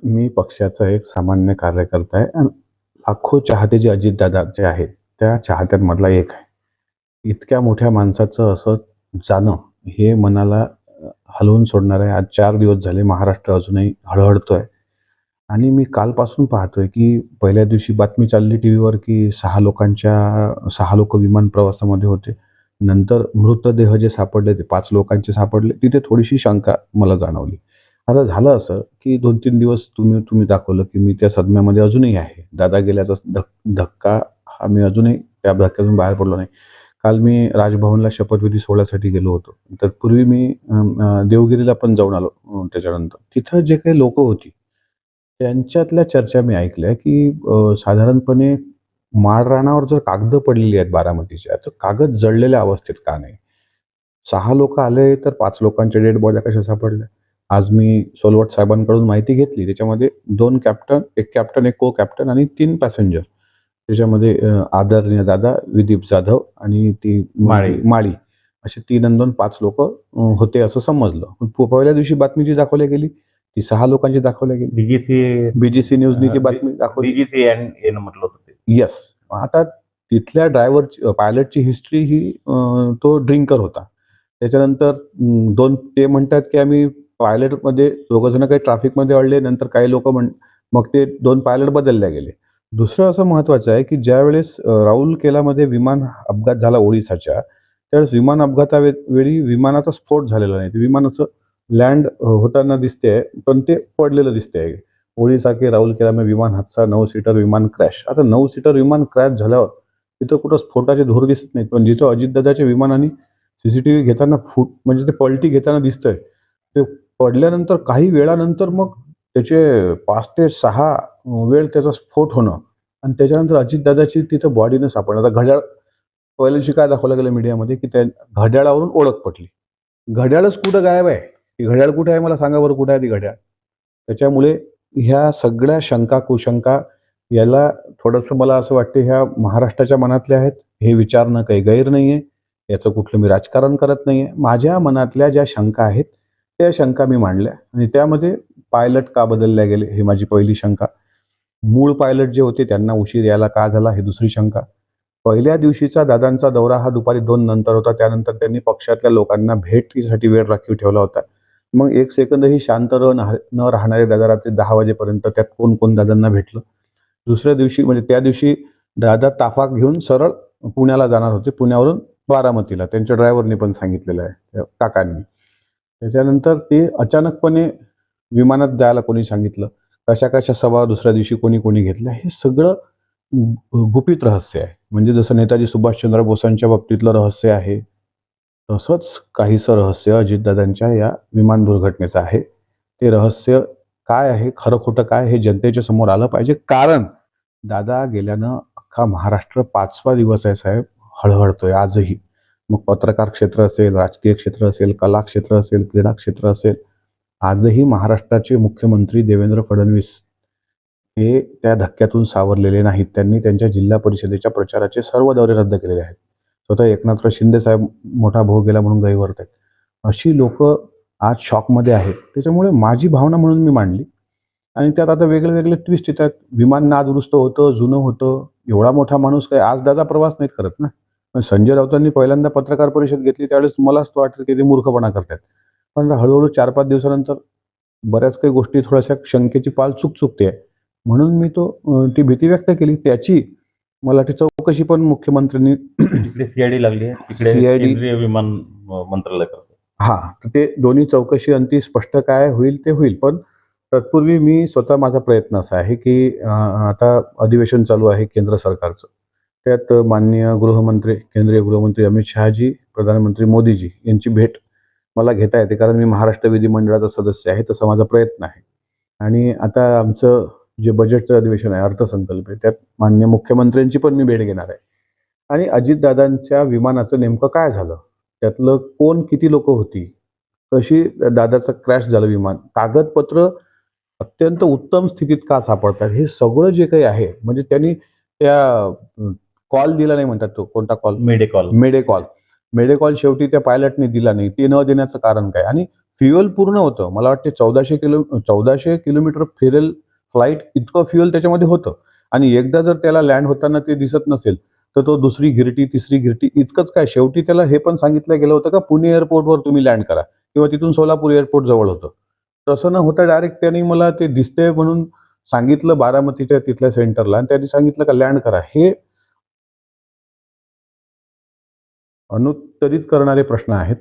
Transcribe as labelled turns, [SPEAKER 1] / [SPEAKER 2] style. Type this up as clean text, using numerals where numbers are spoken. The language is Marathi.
[SPEAKER 1] मी पक्षाचा एक सामान्य कार्यकर्ता आहे आणि लाखो चाहते जे अजितदादा जे आहेत, त्या चाहत्यांमधला एक आहे. इतक्या मोठ्या माणसाचं असं जाणं, हे मनाला हलवून सोडणारं आहे. आज 4 दिवस झाले महाराष्ट्र अजूनही हळहळतोय आणि मी कालपासून पाहतोय, की पहिल्या दिवशी बातमी चालली टीव्हीवर, की 6 लोकं विमान प्रवासामध्ये होते. नंतर मृतदेह जे सापडले ते 5 लोकांचे सापडले. तिथे थोडीशी शंका मला जाणवली. आता झालं असं, की 2-3 दिवस तुम्ही तुम्ही दाखवलं, की मी त्या सदम्यामध्ये अजूनही आहे. दादा गेल्याचा धक्का हा मी अजूनही त्या धक्क्यातून बाहेर पडलो नाही. काल मी राजभवनला शपथविधी सोहळ्यासाठी गेलो होतो. तर पूर्वी मी देवगिरीला पण जाऊन आलो त्याच्यानंतर. तिथं जे काही लोकं होती, त्यांच्यातल्या चर्चा मी ऐकल्या, की साधारणपणे माळरानावर जर कागदं पडलेली आहेत बारामतीच्या, तर कागद जळलेल्या अवस्थेत का नाही? 6 लोकं आले, तर 5 लोकांच्या डेड बॉड्या कशा सापडल्या? आज मी सोलवट साहेबांकडून माहिती घेतली. त्याच्यामध्ये 2 कॅप्टन, 1 कॅप्टन, 1 को-कॅप्टन आणि 3 पॅसेंजर. त्याच्यामध्ये आदरणीय दादा, विदीप जाधव आणि ती माळी असे 3 आणि 2 5 लोकं होते असं समजलं. पण पहिल्या दिवशी बातमी जी दाखवली गेली, ती 6 लोकांची दाखवली गेली. बीजीसी न्यूजनी ती बातमी दाखवली.
[SPEAKER 2] बीजीसी यानं म्हटलं होतं ते.
[SPEAKER 1] येस. आता तिथल्या ड्रायव्हरची पायलटची हिस्ट्री ही तो ड्रिंकर होता. त्याच्यानंतर 2 ते म्हणतात, की आम्ही पायलटमध्ये दोघं जण काही ट्रॅफिकमध्ये अडले. नंतर काही लोकं मग ते 2 पायलट बदलले गेले. दुसरं असं महत्त्वाचं आहे, की ज्यावेळेस राऊरकेलामध्ये विमान अपघात झाला ओडिसाच्या, त्यावेळेस विमान वेळी विमानाचा स्फोट झालेला नाही. ते विमान असं लँड होताना दिसतंय, पण ते पडलेलं दिसतंय. ओडिसा के राउरकेला में विमान हादसा, 9 सीटर विमान क्रॅश. आता 9 सीटर विमान क्रॅश झाल्यावर तिथं कुठं स्फोटाचे धूर दिसत नाहीत. पण जिथं अजितदादाच्या विमानाने सीसीटीव्ही घेताना म्हणजे ते पलटी घेताना दिसतंय. ते पडल्यानंतर काही वेळानंतर मग त्याचे 5 ते 6 वेळ त्याचा स्फोट होणं आणि त्याच्यानंतर अजितदादाची तिथं बॉडी न सापडणं. आता घड्याळ पहिल्या दिवशी काय दाखवलं गेलं मीडियामध्ये, की त्या घड्याळावरून ओळख पटली. घड्याळच कुठं गायब आहे? ती घड्याळ कुठे आहे मला सांगा बरं, कुठे आहे ती घड्याळ? त्याच्यामुळे ह्या सगळ्या शंका, कुशंका याला थोडंसं मला असं वाटतं ह्या महाराष्ट्राच्या मनातल्या आहेत. हे विचारणं काही गैर नाहीये. याचं कुठलं मी राजकारण करत नाहीये. माझ्या मनातल्या ज्या शंका आहेत, त्या शंका मी मांडल्या आणि त्यामध्ये पायलट का बदलल्या गेले, ही माझी पहिली शंका. मूळ पायलट जे होते त्यांना उशीर यायला का झाला, ही दुसरी शंका. पहिल्या दिवशीचा दादांचा दौरा हा दुपारी 2 नंतर होता. त्यानंतर त्यांनी पक्षातल्या लोकांना भेटीसाठी वेळ राखीव ठेवला होता. मग 1 सेकंदही शांत न राहणारे दादा रात्री 10 वाजेपर्यंत त्यात कोण दादांना भेटलं. दुसऱ्या दिवशी म्हणजे त्या दिवशी दादा ताफा घेऊन सरळ पुण्याला जाणार होते. पुण्यावरून बारामतीला त्यांच्या ड्रायव्हरनी पण सांगितलेलं आहे, त्या काकांनी. त्याच्यानंतर ते अचानकपणे विमानात जायला कोणी सांगितलं, कशा सभा दुसऱ्या दिवशी कोणी घेतल्या, हे सगळं गुपित रहस्य आहे. म्हणजे जसं नेताजी सुभाषचंद्र बोसांच्या बाबतीतलं रहस्य आहे, तसंच काहीसं रहस्य अजितदादांच्या या विमान दुर्घटनेचं आहे. ते रहस्य काय आहे, खरं खोटं काय, हे जनतेच्या समोर आलं पाहिजे. कारण दादा गेल्यानं अख्खा महाराष्ट्र 5वा दिवस आहे साहेब, हळहळतोय आजही. मग पत्रकार क्षेत्र असेल, राजकीय क्षेत्र असेल, कला क्षेत्र असेल, क्रीडा क्षेत्र असेल, आजही महाराष्ट्राचे मुख्यमंत्री देवेंद्र फडणवीस हे त्या धक्क्यातून सावरलेले नाहीत. त्यांनी त्यांच्या जिल्हा परिषदेच्या प्रचाराचे सर्व दौरे रद्द केलेले आहेत. स्वतः एकनाथराव शिंदे साहेब मोठा भाऊ गेला म्हणून गैरवरत आहेत. अशी लोकं आज शॉकमध्ये आहेत. त्याच्यामुळे माझी भावना म्हणून मी मांडली आणि त्यात आता वेगळे ट्विस्ट येतात. विमान नादुरुस्त होतं, जुनं होतं. एवढा मोठा माणूस काय आज दादा प्रवास नाहीत करत ना. पण संजय राऊतांनी पहिल्यांदा पत्रकार परिषद घेतली त्यावेळेस मलाच वाटतं की ते मूर्खपणा करतात. पण हळूहळू 4-5 दिवसानंतर बऱ्याच काही गोष्टी थोड्याशा शंकेची पाल चुकते. म्हणून मी ती भीती व्यक्त केली. त्याची मला वाटते चौकशी पण मुख्यमंत्र्यांनी
[SPEAKER 2] तिकडे सीआयडी लागली आहे, तिकडे
[SPEAKER 1] CID
[SPEAKER 2] केंद्रीय विमान मंत्रालय करतं.
[SPEAKER 1] हां, तर ते दोन्ही चौकशी आणि ती स्पष्ट काय होईल ते होईल. पण तत्पूर्वी मी स्वतः माझा प्रयत्न असा आहे, की आता अधिवेशन चालू आहे केंद्र सरकारचं. त्यात माननीय केंद्रीय गृहमंत्री अमित शहाजी, प्रधानमंत्री मोदीजी यांची भेट मला घेता येते. कारण मी महाराष्ट्र विधिमंडळाचा सदस्य आहे, तसा माझा प्रयत्न आहे. आणि आता आमचं जे बजेटचं अधिवेशन आहे, अर्थसंकल्प आहे, त्यात माननीय मुख्यमंत्र्यांची पण मी भेट घेणार आहे. आणि अजितदादांच्या विमानाचं नेमकं काय झालं? त्यातलं कोण किती लोकं होती? कशी दादाचं क्रॅश झालं विमान? कागदपत्र अत्यंत उत्तम स्थितीत का सापडतात? हे सगळं जे काही आहे, म्हणजे त्यांनी त्या कॉल दिला नाही म्हणतात, तो कोणता कॉल?
[SPEAKER 2] मेडे कॉल.
[SPEAKER 1] मेडे कॉल शेवटी त्या पायलटने दिला नाही. ते न देण्याचं कारण काय? आणि फ्युएल पूर्ण होतं. मला वाटते 1400 किलोमीटर फिरेल फ्लाइट इतकं फ्युएल त्याच्यामध्ये होतं आणि एकदा जर त्याला लँड होताना ते दिसत नसेल, तर तो दुसरी घिरटी, तिसरी घिरटी इतकंच काय शेवटी त्याला हे पण सांगितलं गेलं होतं का पुणे एअरपोर्टवर तुम्ही लँड करा किंवा तिथून सोलापूर एअरपोर्ट जवळ होतं. तसं न होता डायरेक्ट त्यांनी मला ते दिसतंय म्हणून सांगितलं बारामतीच्या तिथल्या सेंटरला आणि त्यांनी सांगितलं का लँड करा. हे अनुत्तरित करणारे प्रश्न आहेत.